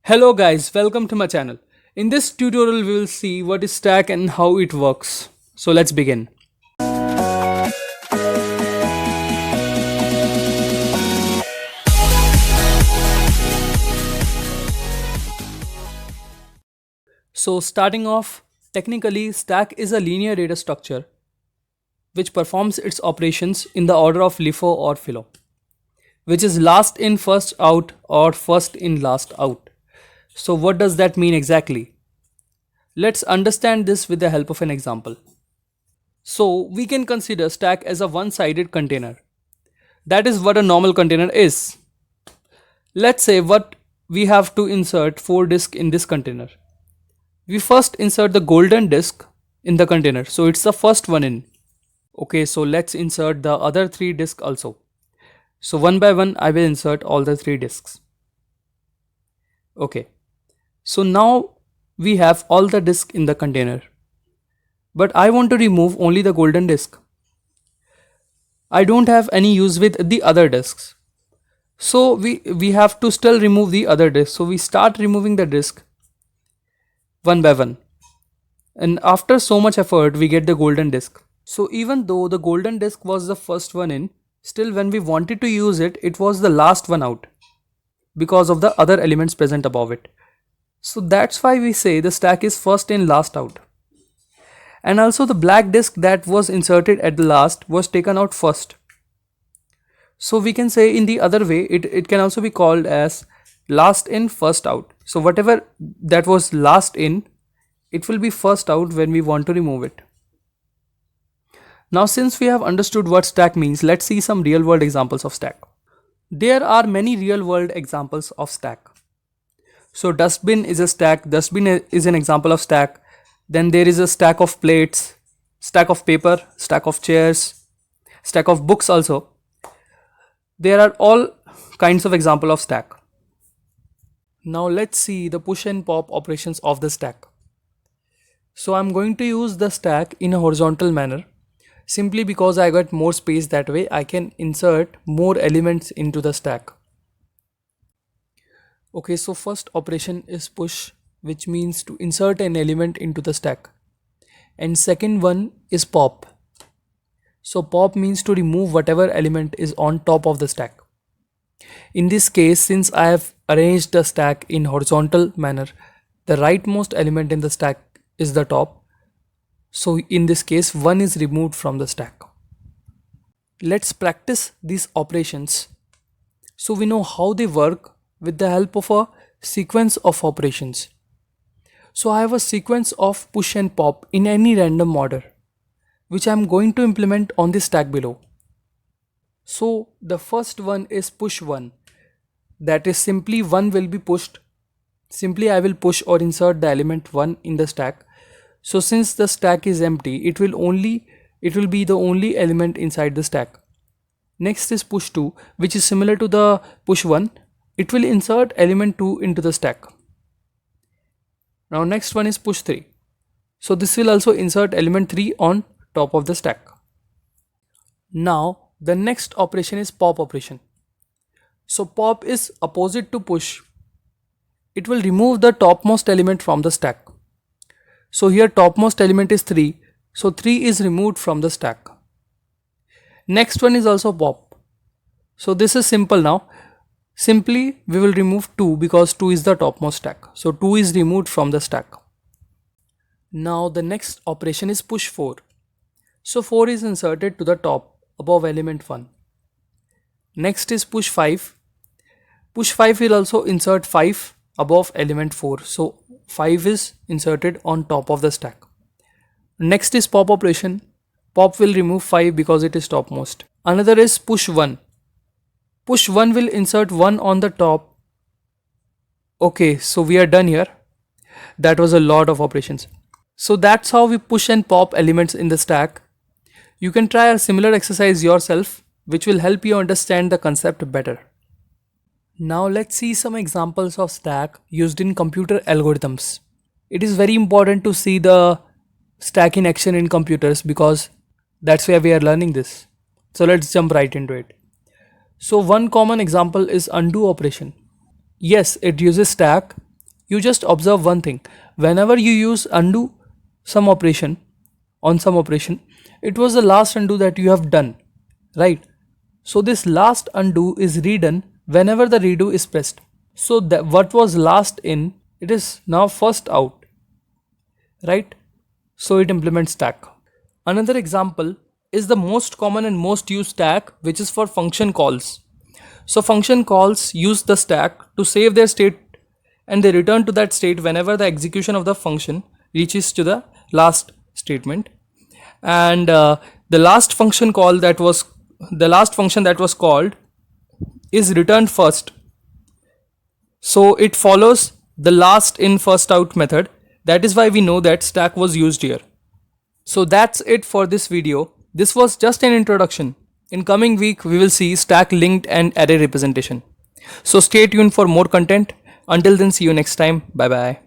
Hello guys, welcome to my channel. In this tutorial we will see what is stack and how it works. So let's begin. So starting off, technically stack is a linear data structure which performs its operations in the order of LIFO or FILO, which is last in first out or first in last out. So what does that mean exactly? Let's understand this with the help of an example. So we can consider stack as a one-sided container. That is what a normal container is. Let's say what we have to insert 4 disks in this container. We first insert the golden disk in the container. So it's the first one in. Okay, so let's insert the other 3 disks also. So one by one I will insert all the 3 disks. Okay. So now we have all the disks in the container. But I want to remove only the golden disk. I don't have any use with the other disks. So we have to still remove the other disk. So we start removing the disk one by one. And after so much effort, we get the golden disk. So even though the golden disk was the first one in, still when we wanted to use it, it was the last one out because of the other elements present above it. So that's why we say the stack is first in, last out. And also the black disk that was inserted at the last was taken out first. So we can say in the other way, it can also be called as last in, first out. So whatever that was last in, it will be first out when we want to remove it. Now since we have understood what stack means, let's see some real world examples of stack. There are many real world examples of stack. So dustbin is a stack, dustbin is an example of stack. Then there is a stack of plates, stack of paper, stack of chairs, stack of books also. There are all kinds of example of stack. Now let's see the push and pop operations of the stack. So I'm going to use the stack in a horizontal manner simply because I got more space. That way I can insert more elements into the stack. Okay, so first operation is push, which means to insert an element into the stack. And second one is pop. So pop means to remove whatever element is on top of the stack. In this case, since I have arranged the stack in horizontal manner, the rightmost element in the stack is the top. So in this case, 1 is removed from the stack. Let's practice these operations so we know how they work with the help of a sequence of operations. So I have a sequence of push and pop in any random order, which I am going to implement on the stack below. So the first one is push 1. That is simply 1 will be pushed. Simply I will push or insert the element 1 in the stack. So since the stack is empty, it will be the only element inside the stack. Next is push 2, which is similar to the push 1. It will insert element 2 into the stack. Now next one is push 3. So this will also insert element 3 on top of the stack. Now the next operation is pop operation. So pop is opposite to push. It will remove the topmost element from the stack. So here topmost element is 3. So 3 is removed from the stack. Next one is also pop. So this is simple now. Simply we will remove 2 because 2 is the topmost stack. So 2 is removed from the stack. Now the next operation is push 4. So 4 is inserted to the top above element 1. Next is push 5. Push 5 will also insert 5 above element 4. So 5 is inserted on top of the stack. Next is pop operation. Pop will remove 5 because it is topmost. Another is push 1. Push 1 will insert 1 on the top. Okay, so we are done here. That was a lot of operations. So that's how we push and pop elements in the stack. You can try a similar exercise yourself, which will help you understand the concept better. Now let's see some examples of stack used in computer algorithms. It is very important to see the stack in action in computers because that's where we are learning this. So let's jump right into it. So one common example is undo operation. Yes, it uses stack You just observe one thing. Whenever you use undo some operation on some operation, it was the last undo that you have done, right? So this last undo is redone whenever the redo is pressed. So that what was last in, it is now first out, right? So it implements stack. Another example is the most common and most used stack, which is for function calls. So function calls use the stack to save their state, and they return to that state whenever the execution of the function reaches to the last statement. And the last function that was called is returned first. So it follows the last in first out method. That is why we know that stack was used here. So that's it for this video. This was just an introduction. In coming week we will see stack, linked and array representation. So stay tuned for more content. Until then, see you next time. Bye bye.